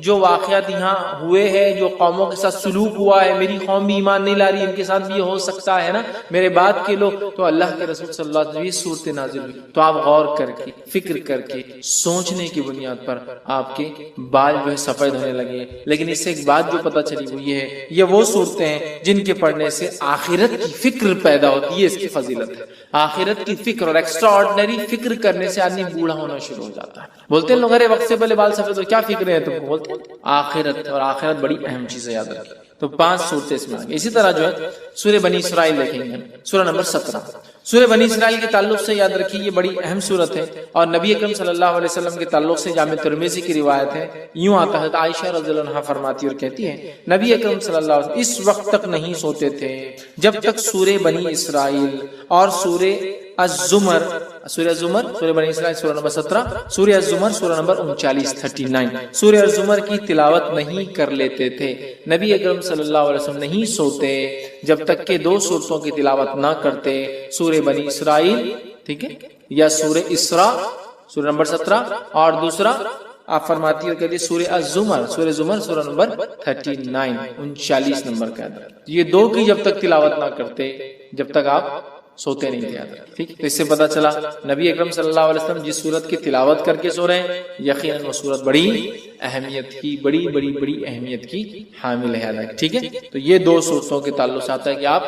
جو واقعات یہاں ہوئے ہیں، جو قوموں کے ساتھ سلوک ہوا ہے، میری قوم بھی ایمان نہیں لا رہی، ان کے ساتھ بھی یہ ہو سکتا ہے نا، میرے بعد کے لوگ، تو اللہ کے رسول صلی اللہ علیہ وسلم یہ صورت نازل ہوئی۔ تو آپ غور کر کے، فکر کر کے، سوچنے کی بنیاد پر آپ کے بال جو ہے سفید ہونے لگے۔ لیکن اس سے ایک بات جو پتہ چلی وہ یہ ہے، یہ وہ صورتیں ہیں جن کے پڑھنے سے آخرت کی فکر پیدا ہوتی ہے، اس کی فضیلت ہے۔ آخرت کی فکر اور ایکسٹرا آرڈنری فکر کرنے سے آدمی بوڑھا ہونا شروع ہو جاتا ہے۔ بولتے ہیں لوگ ارے وقت سے پہلے بال سفید ہو، کیا فکر ہے تم کو؟ بولتے ہیں آخرت، اور آخرت بڑی اہم چیز ہے، یاد رکھیں۔ تو 5 صورتیں اس میں آگئے۔ اسی طرح جو ہے سورہ بنی اسرائیل دیکھیں گے، سورہ نمبر 17۔ سورہ بنی اسرائیل کے تعلق سے یاد رکھیے یہ بڑی اہم صورت ہے، اور نبی اکرم صلی اللہ علیہ وسلم کے تعلق سے جامع ترمذی کی روایت ہے، یوں آتا ہے، عائشہ رضی اللہ عنہا فرماتی اور کہتی ہے نبی اکرم صلی اللہ علیہ وسلم اس وقت تک نہیں سوتے تھے جب تک سورہ بنی اسرائیل اور سورہ الزمر، سورہ الزمر، سورہ بنی اسرائیل سورہ نمبر 17، سورہ الزمر سورہ نمبر 39، سورہ الزمر کی تلاوت نہیں کر لیتے تھے۔ نبی اکرم صلی اللہ علیہ وسلم نہیں سوتے جب تک کہ 2 صورتوں کی تلاوت نہ کرتے، سورہ بنی اسرائیل، ٹھیک ہے، یا سورہ اسراء سورہ نمبر 17، اور دوسرا آپ فرماتی ہے کہتے سورہ الزمر، سورہ زمر سورہ نمبر 39 نمبر کا ہے۔ یہ 2 کی جب تک تلاوت نہ کرتے جب تک آپ سوتے نہیں تھے، ٹھیک۔ تو اس سے پتا چلا نبی اکرم صلی اللہ علیہ وسلم جس سورت کی تلاوت کر کے سو رہے ہیں، یقیناً وہ سورت بڑی اہمیت کی، بڑی اہمیت کی حامل ہے، ٹھیک ہے۔ تو یہ 2 صورتوں کے تعلق سے آتا ہے کہ آپ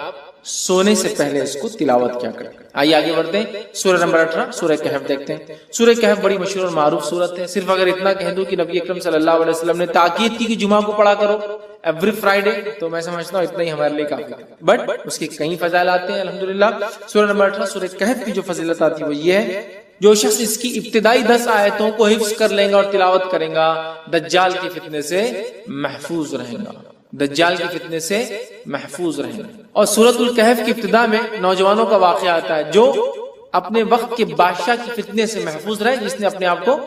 سونے سے پہلے اس کو تلاوت کیا کریں۔ آئیے آگے بڑھتے ہیں، سورہ نمبر 18 سورہ کہف دیکھتے ہیں۔ سورہ کہف بڑی مشہور اور معروف سورت ہے۔ صرف اگر اتنا کہہ دوں کہ نبی اکرم صلی اللہ علیہ وسلم نے تاکید کی کہ جمعہ کو پڑھا کرو ایوری فرائیڈے، تو میں سمجھتا ہوں اتنا ہی ہمارے لیے کافی ہے، بٹ اس کے کئی فضائل آتے ہیں الحمدللہ۔ سورہ نمبر 18 سورہ کہف کی جو فضیلت آتی ہے وہ یہ ہے، جو شخص اس کی ابتدائی 10 آیتوں کو حفظ کر لے گا اور تلاوت کرے گا، دجال کے فتنے سے محفوظ رہے گا، دجال کے فتنے سے محفوظ رہیں گے۔ اور سورۃ الکہف کی ابتدا میں نوجوانوں کا واقعہ آتا ہے جو اپنے وقت کے بادشاہ کے فتنے سے محفوظ رہے، جس نے اپنے آپ کو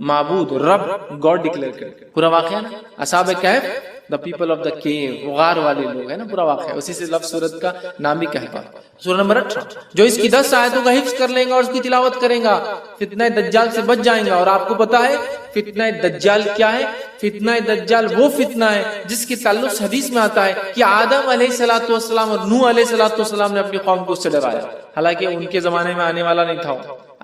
معبود، رب، گاڈ ڈکلیئر کر پورا واقعہ نا، اصحاب کہف، دا پیپل آف دا کیو، غار والے لوگ ہیں نا، پورا واقعہ اسی سے لفظ سورت کا نام بھی کہف ہے۔ سورہ نمبر 18 جو اس کی 10 آیتوں کا حفظ کر لیں گا اور اس کی تلاوت کریں گا، فتنہ دجال سے بچ جائیں گا۔ اور آپ کو پتا ہے فتنہ دجال کیا ہے؟ فتنہ دجال وہ فتنہ ہے جس کے تعلق سے حدیث میں آتا ہے کہ آدم علیہ الصلوۃ والسلام اور نوح علیہ الصلوۃ والسلام نے اپنی قوم کو اس سے ڈرایا، حالانکہ ان کے زمانے میں آنے والا نہیں تھا،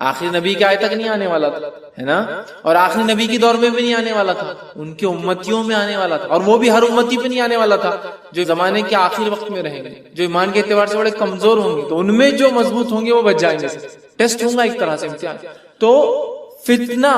آخری نبی کے آئے تک نہیں آنے والا تھا، ہے نا، اور آخری نبی کی دور میں بھی نہیں آنے والا تھا، ان کے امتیوں میں آنے والا تھا، اور وہ بھی ہر امتی پہ نہیں آنے والا تھا، جو زمانے کے آخری وقت میں رہیں گے، جو ایمان کے اعتبار سے بڑے کمزور ہوں گے، تو ان میں جو مضبوط ہوں گے وہ بچ جائیں گے، ٹیسٹ ہوگا ایک طرح سے، امتحان۔ تو فتنہ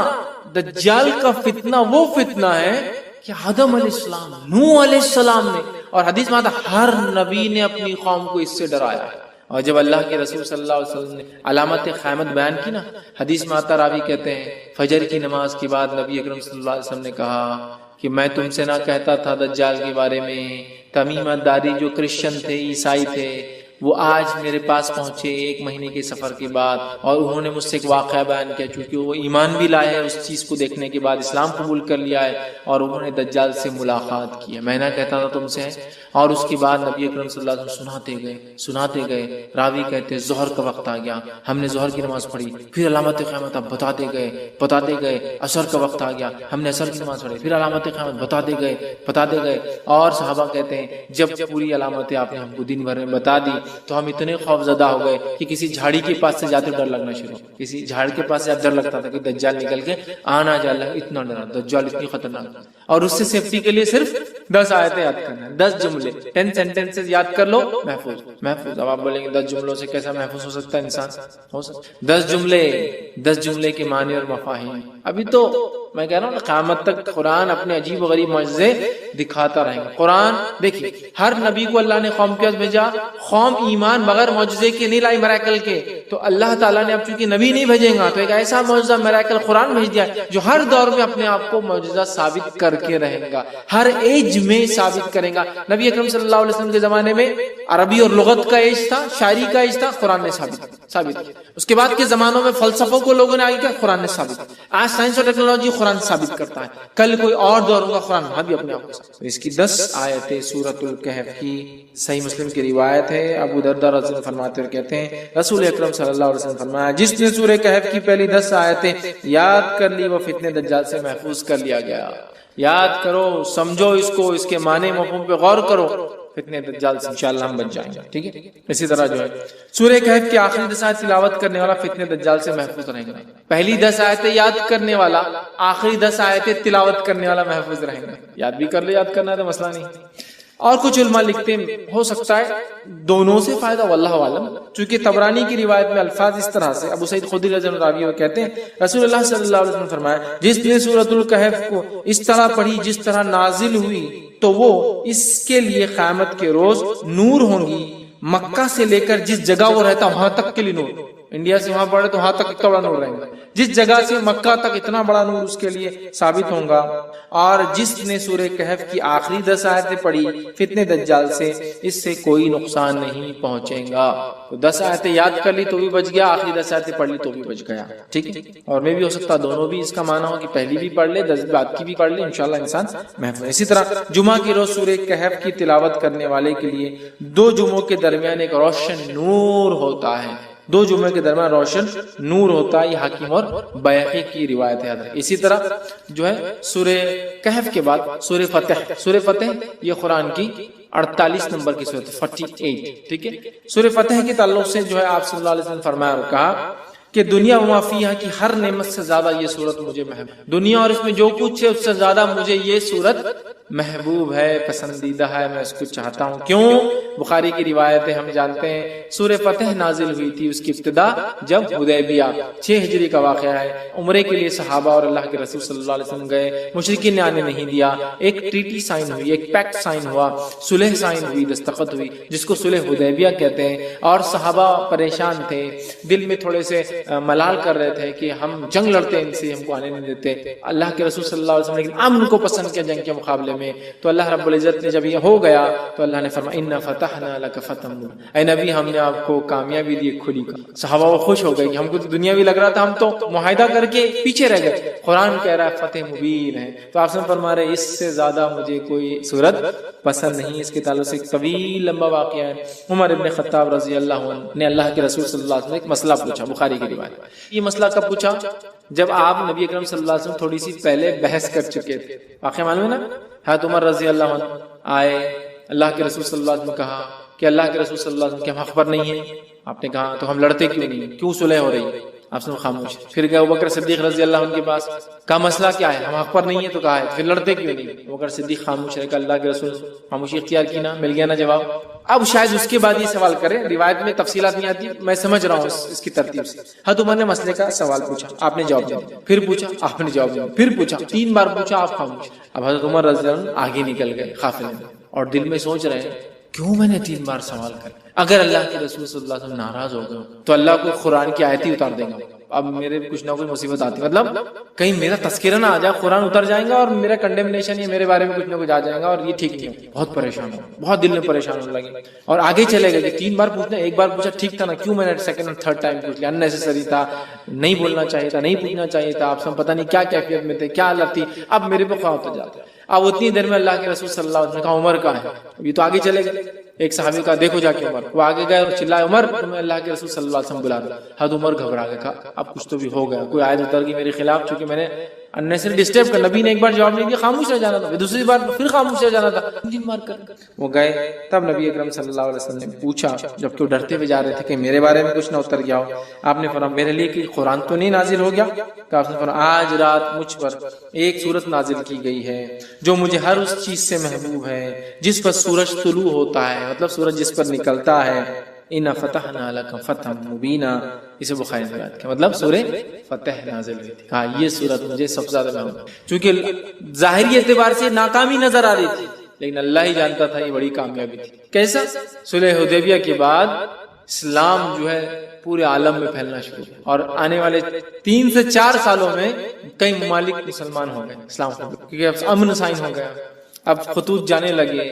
دجال کا فتنہ وہ فتنہ ہے کہ آدم علیہ السلام، نوح علیہ السلام نے، اور حدیث میں آتا ہر نبی نے اپنی قوم کو اس سے ڈرایا ہے۔ اور جب اللہ کے رسول صلی اللہ علیہ وسلم نے علامت قیامت بیان کی نا، حدیث میں آتا، راوی کہتے ہیں فجر کی نماز کے بعد نبی اکرم صلی اللہ علیہ وسلم نے کہا کہ میں تم سے نہ کہتا تھا دجال کے بارے میں، تمیمہ داری جو کرسچن تھے، عیسائی تھے، وہ آج میرے پاس پہنچے 1 مہینے کے سفر کے بعد، اور انہوں نے مجھ سے ایک واقعہ بیان کیا، چونکہ وہ ایمان بھی لائے ہیں، اس چیز کو دیکھنے کے بعد اسلام قبول کر لیا ہے، اور انہوں نے دجال سے ملاقات کی ہے، میں نہ کہتا تھا تم سے۔ اور اس کے بعد نبی اکرم صلی اللہ علیہ وسلم سناتے گئے، راوی کہتے ہیں ظہر کا وقت آ گیا، ہم نے ظہر کی نماز پڑھی، پھر علامت قیامت اب بتاتے گئے، عصر کا وقت آ گیا، ہم نے عصر کی نماز پڑھی، پھر علامت قیامت بتاتے گئے، اور صحابہ کہتے ہیں جب پوری علامتیں آپ نے ہم کو دن بھر میں بتا دی تو ہم اتنے خوف زدہ ہو گئے کہ کسی جھاڑی کے پاس سے جاتے ڈر لگنا شروع، کسی جھاڑ کے پاس سے ڈر لگتا تھا کہ دجال نکل کے آنا جا لگا، اتنا ڈرا، دجال اتنی خطرناک، اور اس سے سیفٹی کے لیے صرف 10 آیتیں یاد کرنا ہے، 10 جملے، 10 سینٹنسز یاد کر لو، محفوظ۔ اب آپ بولیں گے 10 جملوں سے کیسا محفوظ ہو سکتا ہے انسان؟ ہو سکتا 10 جملے کے معنی اور مفاہیم۔ ابھی تو میں کہہ رہا ہوں قیامت تک قرآن اپنے عجیب و غریب معجزے دکھاتا رہے گا. قرآن دیکھیے ہر نبی کو اللہ نے قوم کے بھیجا، قوم ایمان بغیر معجزے کے نہیں لائی، میراکل کے. تو اللہ تعالیٰ نے اب چونکہ نبی نہیں بھیجیں گا تو ایک ایسا معجزہ میراکل قرآن بھیج دیا جو ہر دور میں اپنے آپ کو معجزہ ثابت کر کے رہے گا، ہر ایج میں ثابت کرے گا. نبی اکرم صلی اللہ علیہ وسلم کے زمانے میں عربی اور لغت کا ایج تھا، شاعری کا ایج تھا، قرآن نے ثابت. اس کے بعد کے زمانوں میں فلسفوں کو لوگوں نے آگے کیا، قرآن نے ثابت. آج سائنس اور ٹیکنالوجی قرآن ثابت کرتا ہے، کل کوئی اور دور ہوگا قرآن وہاں بھی اپنے آپ کو. اس کی 10 آیتیں سورۃ الکہف کی صحیح مسلم کی روایت ہے. ابو درداء رضی اللہ عنہ فرماتے ہیں، کہتے ہیں رسول اکرم صلی اللہ علیہ وسلم فرمایا جس نے سورہ کہف کی پہلی 10 آیتیں یاد کر لی وہ فتنہ دجال سے محفوظ کر لیا گیا. یاد کرو، سمجھو اس کو، اس کے معنی مفہوم پہ غور کرو، فتنہ دجال سے انشاءاللہ ہم بچ جائیں گے. ٹھیک ہے. اسی طرح جو ہے سورہ کہف کی آخری 10 آیت تلاوت کرنے والا فتنہ دجال سے محفوظ رہے گا. پہلی 10 آیتیں یاد کرنے والا، آخری 10 آیتیں تلاوت کرنے والا محفوظ رہے گا. یاد بھی کر لے، یاد کرنا ہے تو مسئلہ نہیں. اور کچھ علماء لکھتے ہیں ہو سکتا ہے دونوں سے فائدہ، واللہ عالم. چونکہ طبرانی کی روایت میں الفاظ اس طرح سے، ابو سعید خدری رضی اللہ عنہ راوی کہتے ہیں رسول اللہ صلی اللہ علیہ وسلم فرمایا جس نے سورۃ الکہف کو اس طرح پڑھی جس طرح نازل ہوئی تو وہ اس کے لیے قیامت کے روز نور ہوں گی. مکہ سے لے کر جس جگہ وہ رہتا وہاں تک کے لیے نور. انڈیا سے وہاں پڑھے تو وہاں تک اتنا بڑا نور رہے گا، جس جگہ سے مکہ تک اتنا بڑا نور اس کے لیے ثابت ہوگا. اور جس نے سورہ کہف کی آخری 10 آیتیں پڑھی فتنہ دجال سے اس سے کوئی نقصان نہیں پہنچے گا. تو 10 آیتیں یاد کر لی تو بھی بچ گیا، آخری 10 آیتیں پڑھ لی تو بھی بچ گیا. ٹھیک ہے. اور میں بھی ہو سکتا دونوں بھی اس کا معنی ہو کہ پہلی بھی پڑھ لے، 10 بعد کی بھی پڑھ لے، انشاءاللہ انسان محفوظ. اسی طرح جمعہ کی روز سورہ کہف کی تلاوت کرنے والے کے لیے 2 جمعوں کے درمیان ایک روشن نور ہوتا ہے. 2 جمعے کے درمیان روشن نور ہوتا ہے. یہ حاکم اور بیہقی کی روایت ہے. اسی طرح جو ہے سورہ کہف کے بعد سورہ فتح. سورہ فتح یہ قرآن کی 48 نمبر کی سورت 48. ٹھیک ہے. سورہ فتح کے تعلق سے جو ہے آپ صلی اللہ علیہ وسلم فرمایا اور کہا کہ دنیا وما فیہا کی ہر نعمت سے زیادہ یہ سورت مجھے محبوب. دنیا اور اس میں جو کچھ ہے اس سے زیادہ مجھے یہ سورت محبوب ہے، پسندیدہ ہے، میں اس کو چاہتا ہوں. کیوں؟ بخاری کی روایت ہے، ہم جانتے ہیں سورہ فتح نازل ہوئی تھی اس کی ابتدا جب حدیبیہ 6 ہجری کا واقعہ ہے. عمرے کے لیے صحابہ اور اللہ کے رسول صلی اللہ علیہ وسلم گئے، مشرکین نے آنے نہیں دیا. ایک ٹریٹی سائن ہوئی، ایک پیکٹ سائن ہوا، صلح سائن ہوئی، دستخط ہوئی جس کو صلح حدیبیہ کہتے ہیں. اور صحابہ پریشان تھے، دل میں تھوڑے سے ملال کر رہے تھے کہ ہم جنگ لڑتے ان سے، ہم کو آنے نہیں دیتے. اللہ کے رسول صلی اللہ علیہ وسلم لیکن امن کو پسند کیا جنگ کے مقابلے میں. تو اللہ رب العزت نے جب یہ ہو گیا تو اللہ نے فرمایا انا فتحنا لک فتحا مبینا، اے نبی ہم نے آپ کو کامیابی دی کھلی. صحابہ وہ خوش ہو گئے کہ ہم کو تو دنیاوی لگ رہا تھا، ہم تو معاہدہ کر کے پیچھے رہ گئے. قرآن کہہ رہا ہے فتح مبین ہے. تو آپ سے فرما رہے اس سے زیادہ مجھے کوئی صورت پسند نہیں. اس کے تعلق سے ایک طویل لمبا واقعہ ہے. عمر ابن خطاب رضی اللہ عنہ نے اللہ کے رسول صلی اللہ علیہ وسلم ایک مسئلہ پوچھا. بخاری کی روایت. یہ مسئلہ کب پوچھا؟ جب آپ نبی اکرم صلی اللہ علیہ وسلم تھوڑی سی پہلے بحث کر چکے تھے. واقعہ معلوم ہے نا؟ حضرت عمر رضی اللہ عنہ آئے، اللہ کے رسول صلی اللہ علیہ وسلم نے کہا کہ اللہ کے رسول صلی اللہ علیہ وسلم کے ہم حق پر نہیں ہیں. آپ نے کہا تو ہم لڑتے کیوں نہیں، کیوں صلح ہو رہی ہے؟ آپ سے خاموش. پھر گئے ابوبکر صدیق رضی اللہ عنہ کے پاس، کہا مسئلہ کیا ہے؟ ہم حق پر نہیں ہیں تو کہا ہے پھر لڑتے کیوں نہیں؟ ابوبکر صدیق خاموش رہے. کہ اللہ کے رسول خاموشی اختیار کی نا، مل گیا نا جواب. اب شاید اس کے بعد یہ سوال کرے، روایت میں تفصیلات نہیں آتی، میں سمجھ رہا ہوں اس کی ترتیب سے. حضرت عمر نے مسئلے کا سوال پوچھا، آپ نے جواب دیا. پھر پوچھا، آپ نے جواب دیا. پھر پوچھا، 3 بار پوچھا، آپ خاموش. اب حضرت عمر رضی اللہ عنہ آگے نکل گئے قافلے میں اور دل میں سوچ رہے ہیں کیوں میں نے 3 بار سوال کر. اگر اللہ کے رسول صلی اللہ علیہ وسلم ناراض ہو گئے تو اللہ کو قرآن کی آیت ہی اتار دیں گا. اب میرے کچھ نہ کچھ مصیبت آتی، مطلب کہیں میرا تذکرہ نہ آ جائے، قرآن اتر جائیں گا اور میرا کنڈیمنیشن یا میرے بارے میں کچھ نہ کچھ آ جائے گا اور یہ ٹھیک نہیں ہو. بہت پریشان ہو، بہت دل میں پریشان ہونے لگے اور آگے چلے گئے کہ 3 بار پوچھنا، 1 بار پوچھا ٹھیک تھا نا، کیوں میں نے سیکنڈ اور تھرڈ ٹائم پوچھ لیا؟ اننیسیسری تھا، نہیں بولنا چاہیے تھا، نہیں پوچھنا چاہیے تھا. آپ سب پتہ نہیں کیا کیفیت میں تھے، کیا حالت تھی. اب میرے پہ خواہ ہوتا جاتا ہے. اب اتنی دیر میں اللہ کے رسول صلی اللہ علیہ وسلم نے کہا عمر کہاں ہے؟ اب یہ تو آگے چلے گئے. ایک صحابی کا دیکھو جا کے عمر، وہ آگے گئے اور چلائے عمر تمہیں اللہ کے رسول صلی اللہ علیہ وسلم بلا رہا. حضرت عمر گھبرا گئے، کہا اب کچھ تو بھی ہو گیا، کوئی آیت اتر گئی میرے خلاف، چونکہ میں نے انیسری ڈسٹرب کر. نبی نے ایک بار جواب نہیں دیا، خاموش رہ جانا تھا. دوسری بار پھر خاموش رہ جانا تھا. 3 بار کر وہ گئے. تب نبی اکرم صلی اللہ علیہ وسلم نے پوچھا، جب کہ ڈرتے ہوئے جا رہے تھے کہ میرے بارے میں کچھ نہ اتر گیا ہو. آپ نے فرمایا میرے لیے کہ قرآن تو نہیں نازل ہو گیا؟ کہ آپ نے فرمایا آج رات مجھ پر ایک سورت نازل کی گئی ہے جو مجھے ہر اس چیز سے محبوب ہے جس پر سورج طلوع ہوتا ہے، مطلب سورج جس پر نکلتا ہے. اِنَّا فَتَحْنَا لَكَ فَتْحًا مُبِينًا، اسے بخاری نے روایت کیا، مطلب سورہ فتح نازل ہوئی تھی، کہا یہ سورت مجھے سب سے زیادہ پسند، چونکہ ظاہری اعتبار سے ناکامی نظر آ رہی تھی لیکن اللہ ہی جانتا تھا یہ بڑی کامیابی تھی۔ کیسا؟ صلح حدیبیہ کے بعد اسلام جو ہے پورے عالم میں پھیلنا شروع ہوا، اور آنے والے 3 سے 4 سالوں میں کئی ممالک مسلمان ہو گئے اسلام کو، کیونکہ اب امن سائن ہو گیا، اب خطوط جانے لگے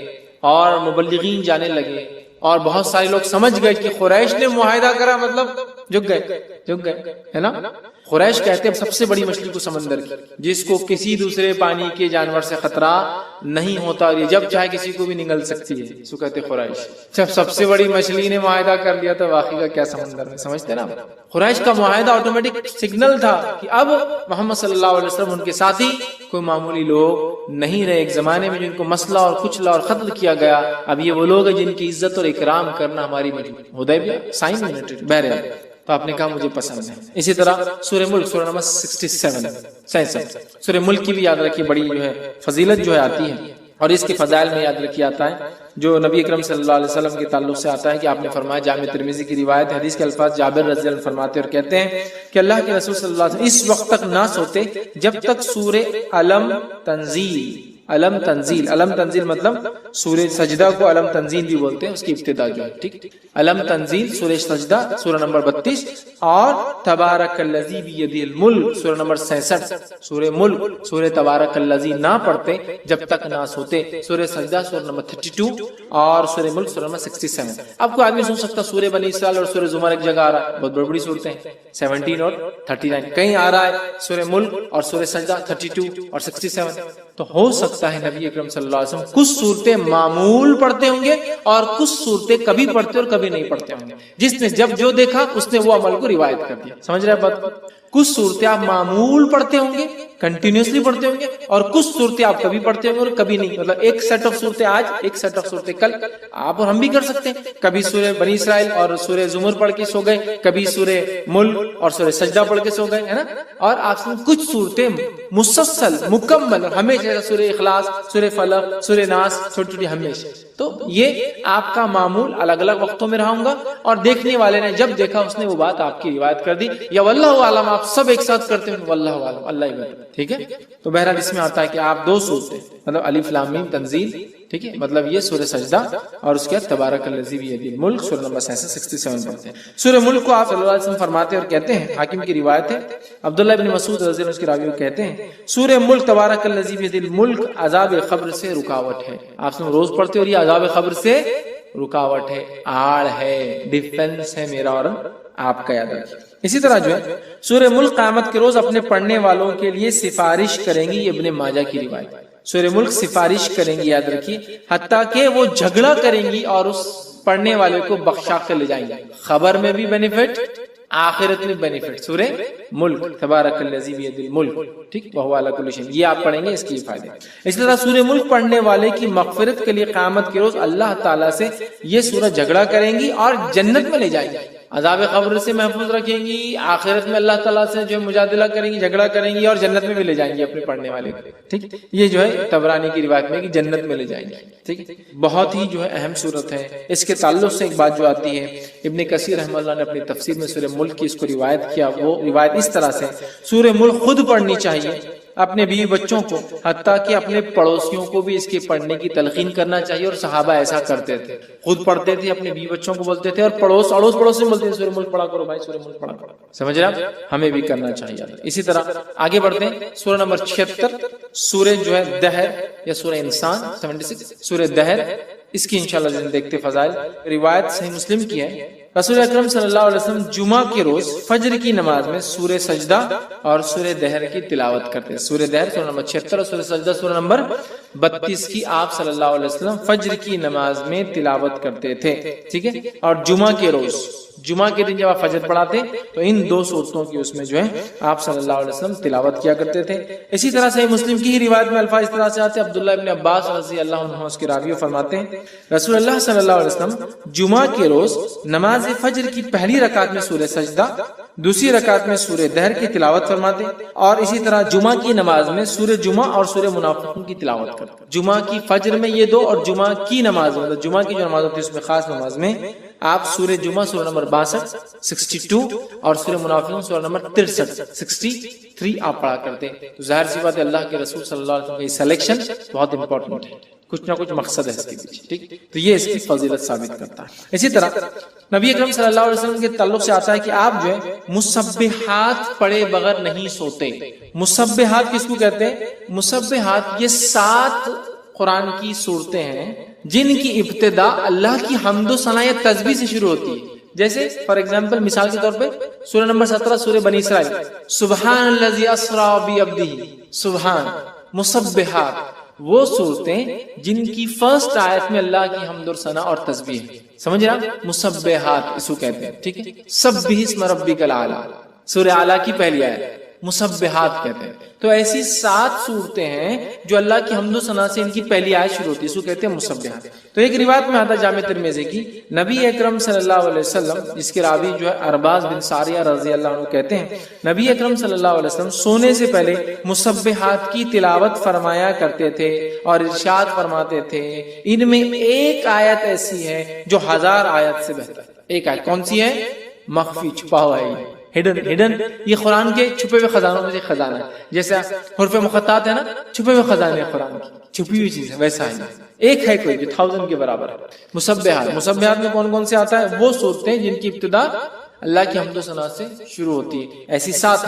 اور مبلغین جانے لگے، اور بہت سارے لوگ سمجھ گئے کہ قریش نے معاہدہ کرا مطلب جھک گئے ہے نا۔ قریش کہتے ہیں سب سے بڑی مچھلی کو سمندر کی، جس کو کسی دوسرے پانی کے جانور سے خطرہ نہیں ہوتا، اور یہ جب چاہے کسی کو بھی نگل سکتی ہے، اس کو کہتے ہیں قریش۔ جب سب سے بڑی مچھلی نے معاہدہ کر لیا تو باقی کا کیا سمندر میں، سمجھتے نا۔ قریش کا معاہدہ آٹومیٹک سگنل تھا کہ اب محمد صلی اللہ علیہ وسلم ان کے ساتھی کوئی معمولی لوگ نہیں رہے۔ ایک زمانے میں جن کو مسئلہ اور کچلا اور قتل کیا گیا، اب یہ وہ لوگ ہیں جن کی عزت اور اکرام کرنا ہماری مجبوری۔ حدیبیہ سائن یونیٹڈ بہرحال، تو آپ نے کہا مجھے پسند ہے۔ اسی طرح سورہ ملک سورہ نمبر 67 سورہ ملک کی بھی یاد رکھیے، بڑی جو ہے فضیلت جو ہے آتی ہے، اور اس کے فضائل میں یاد رکھیے آتا ہے جو نبی اکرم صلی اللہ علیہ وسلم کے تعلق سے آتا ہے کہ آپ نے فرمایا، جامع ترمذی کی روایت، حدیث کے الفاظ جابر رضی اللہ عنہ فرماتے اور کہتے ہیں کہ اللہ کے رسول صلی اللہ علیہ وسلم اس وقت تک نہ سوتے جب تک سورہ علم تنزیل مطلب سورہ سجدہ کو علم تنزیل بھی بولتے ہیں، اس کی ابتدا جو ہے، ٹھیک، علم تنزیل سورہ سجدہ سورہ نمبر 32، اور تبارک الذی بیدہ الملک سورہ نمبر 66، سورہ ملک سورہ تبارک الذی نہ پڑھتے جب تک نہ سوتے، سورہ سجدہ سورہ نمبر 32 اور سورہ ملک سورہ نمبر 67۔ اب کوئی آدمی سن سکتا سورہ بنی اسرائیل اور سورہ زمر ایک جگہ آ رہا ہے، بہت بڑی صورتیں ہیں 17 اور 39، کہیں آ رہا ہے سورہ ملک اور سورہ سجدہ 32 اور 67۔ تو ہو سکتا ہے نبی اکرم صلی اللہ علیہ وسلم کچھ صورتیں معمول پڑھتے ہوں گے اور کچھ صورتیں کبھی پڑھتے اور کبھی نہیں پڑھتے ہوں گے، جس نے جب جو دیکھا اس نے وہ عمل کو روایت کر دیا، سمجھ رہے بات؟ کچھ صورتیں آپ معمول پڑھتے ہوں گے، کنٹینیوسلی پڑھتے ہوں گے، اور کچھ صورتیں آپ کبھی پڑھتے ہوں گے اور کبھی نہیں، مطلب ایک سیٹ آف صورتیں آج، ایک سیٹ آف صورتیں کل، آپ اور ہم بھی کر سکتے ہیں، کبھی سورہ بنی اسرائیل اور سورہ زمر پڑھ کے سو گئے، کبھی سورہ ملک اور سورہ سجدہ پڑھ کے سو گئے، ہے نا۔ اور آپ سے کچھ صورتیں مسلسل مکمل ہمیشہ، سورہ اخلاص، سورہ فلق، سورہ ناس، چھوٹی چھوٹی ہمیشہ، تو یہ آپ کا معمول الگ الگ وقتوں میں رہا ہوں گا، اور دیکھنے والے نے جب دیکھا اس نے وہ بات آپ کی روایت کر دی، یا واللہ عالم آپ سب ایک ساتھ کرتے ہیں، واللہ عالم، اللہ ہی بہتر، ٹھیک ہے۔ تو بہرحال اس میں آتا ہے کہ آپ 2 صورتیں، مطلب الف لام میم تنزیل، ٹھیک ہے، مطلب یہ سورہ سجدہ اور اس کے بعد تبارک الذی بیدہ الملک سورہ نمبر 67 پڑھتے ہیں۔ سورہ ملک کو آپ صلی اللہ علیہ وسلم فرماتے اور کہتے ہیں، حاکم کی روایت ہے، عبداللہ بن مسعود رضی اللہ عنہ کے راوی کہتے ہیں سورہ ملک تبارک الذی بیدہ الملک عذاب قبر سے رکاوٹ ہے، آپ سے روز پڑھتے اور یہ عذاب قبر سے رکاوٹ ہے، آڑ ہے، ڈیفنس ہے میرا اور آپ کا، یاد رکھیے۔ اسی طرح جو ہے سورہ ملک قیامت کے روز اپنے پڑھنے والوں کے لیے سفارش کریں گی، ابن ماجہ کی روایت، سورہ ملک سفارش کریں گی، یاد رکھیے، حتیٰ کہ وہ جھگڑا کریں گی اور اس پڑھنے والے کو بخشا کے لے جائیں گے، خبر میں بھی بینیفٹ، آخرت میں بینیفٹ۔ سورہ ملک تبارک الذی بیدہ الملک، ٹھیک، وہو علی کل شیء، یہ آپ پڑھیں گے، اس کی فائدے۔ اسی طرح سورہ ملک پڑھنے والے کی مغفرت کے لیے قیامت کے روز اللہ تعالیٰ سے یہ سورہ جھگڑا کریں گی اور جنت میں لے جائیں گی، عذاب قبر سے محفوظ رکھیں گی، آخرت میں اللہ تعالیٰ سے جو مجادلہ کریں گی، جھگڑا کریں گی، اور جنت میں بھی لے جائیں گی اپنے پڑھنے والے کو، ٹھیک۔ یہ جو ہے طبرانی کی روایت میں کہ جنت میں لے جائیں گے، ٹھیک۔ بہت ہی جو ہے اہم صورت ہے۔ اس کے تعلق سے ایک بات جو آتی ہے، ابن کثیر رحمہ اللہ نے اپنی تفسیر میں سورہ ملک کی اس کو روایت کیا، وہ روایت اس طرح سے، سورہ ملک خود پڑھنی چاہیے اپنے بیوی بچوں کو، حتیٰ کہ اپنے پڑوسیوں کو بھی اس کے پڑھنے کی تلقین کرنا چاہیے، اور صحابہ ایسا کرتے تھے، خود پڑھتے تھے، اپنے بیوی بچوں کو بولتے تھے، اور پڑوس پڑوس میں بولتے تھے سورہ ملک پڑھا کرو بھائی، سورہ ملک پڑھا کرو، سمجھ رہے آپ، ہمیں بھی کرنا چاہیے۔ اسی طرح آگے بڑھتے ہیں، سورہ نمبر 76 سورہ جو ہے دہر یا سورہ انسان 76 سورہ دہر، اس کی انشاءاللہ دیکھتے فضائل۔ روایت صحیح مسلم کی ہے، رسول اکرم صلی اللہ علیہ وسلم جمعہ کے روز فجر کی نماز میں سورہ سجدہ اور سورہ دہر کی تلاوت کرتے ہیں، سورہ دہر سورہ نمبر 76 اور سورہ سجدہ سورہ نمبر 32 کی آپ صلی اللہ علیہ وسلم فجر کی نماز میں تلاوت کرتے تھے، ٹھیک ہے۔ اور جمعہ کے روز، جمعہ کے دن جب آپ فجر پڑھاتے تو ان 2 صورتوں کی اس میں جو ہے آپ صلی اللہ علیہ وسلم تلاوت کیا کرتے تھے۔ اسی طرح سے مسلم کی ہی روایت میں الفاظ اس طرح سے آتے ہیں، عبداللہ ابن عباس رضی اللہ عنہ اس کے راوی فرماتے ہیں رسول اللہ صلی اللہ علیہ وسلم جمعہ کے روز نماز فجر کی پہلی رکعت میں سورہ سجدہ، دوسری رکعت میں سورہ دہر کی تلاوت فرماتے، اور اسی طرح جمعہ کی نماز میں سورہ جمعہ اور سورہ منافقون کی تلاوت کرتے۔ جمعہ کی فجر میں یہ 2 اور جمعہ کی نماز میں، جمعہ کی جو نماز ہوتی ہے اس میں خاص نماز میں آپ سورہ جمعہ سورہ نمبر 62 62 اور سورہ منافقون سورہ نمبر 63 63 آپ پڑھا کرتے ہیں. تو ظاہر سی بات ہے اللہ کے رسول صلی اللہ علیہ وسلم کی سلیکشن بہت امپورٹنٹ ہے، کچھ نہ کچھ مقصد ہے اس کے پیچھے. ٹھیک، تو یہ اس کی فضیلت ثابت کرتا ہے. اسی طرح نبی اکرم صلی اللہ علیہ وسلم کے تعلق سے آتا ہے کہ آپ جو ہے مسبحات پڑھے بغیر نہیں سوتے. مسبحات کس کو کہتے ہیں؟ مسبحات یہ 7 قرآن کی صورتیں ہیں جن کی ابتدا اللہ کی حمد و ثنا یا تسبیح سے شروع ہوتی ہے. جیسے فار ایگزامپل مثال کے طور پہ سورہ نمبر 17 سورہ بنی اسرائیل، سبحان الذی اسری بعبدہ، سبحان. مسبحات وہ صورتیں جن کی فرسٹ آیت میں اللہ کی حمد و ثنا اور تسبیح ہے. سمجھ رہا؟ مسبحات اس کو کہتے ہیں. ٹھیک ہے، سبح اسم ربک الاعلی، سورہ اعلیٰ کی پہلی آیت مسبحات کہتے ہیں. تو ایسی 7 صورتیں ہیں جو اللہ کی حمد و ثنا سے ان کی پہلی آیت شروع ہوتی ہے، اس کو کہتے ہیں مسبحات. تو ایک روایت میں آتا ہے جامع ترمذی کی، نبی اکرم صلی اللہ علیہ وسلم، جس کے راوی جو ہے ارباز بن ساریہ رضی اللہ عنہ کہتے ہیں، نبی اکرم صلی اللہ علیہ وسلم سونے سے پہلے مسبحات کی تلاوت فرمایا کرتے تھے اور ارشاد فرماتے تھے ان میں ایک آیت ایسی ہے جو 1000 آیت سے بہتر ہے. ایک آیت کون سی ہے؟ مخفی، چھپا ہوا ہے، ہڈن. یہ قرآن کے چھپے ہوئے خزانوں میں سے خزانہ ہے. جیسے حروف مقطعات ہے نا، چھپے ہوئے خزانے ہیں قرآن کی، چھپی ہوئی چیز ہے، ویسا ہے. ایک ہے کوئی جو 1000 کے برابر ہے. مسبحات میں کون کون سے آتا ہے؟ وہ صورتیں جن کی ابتدا اللہ کی حمد و ثنا سے شروع ہوتی ہے. ایسی 7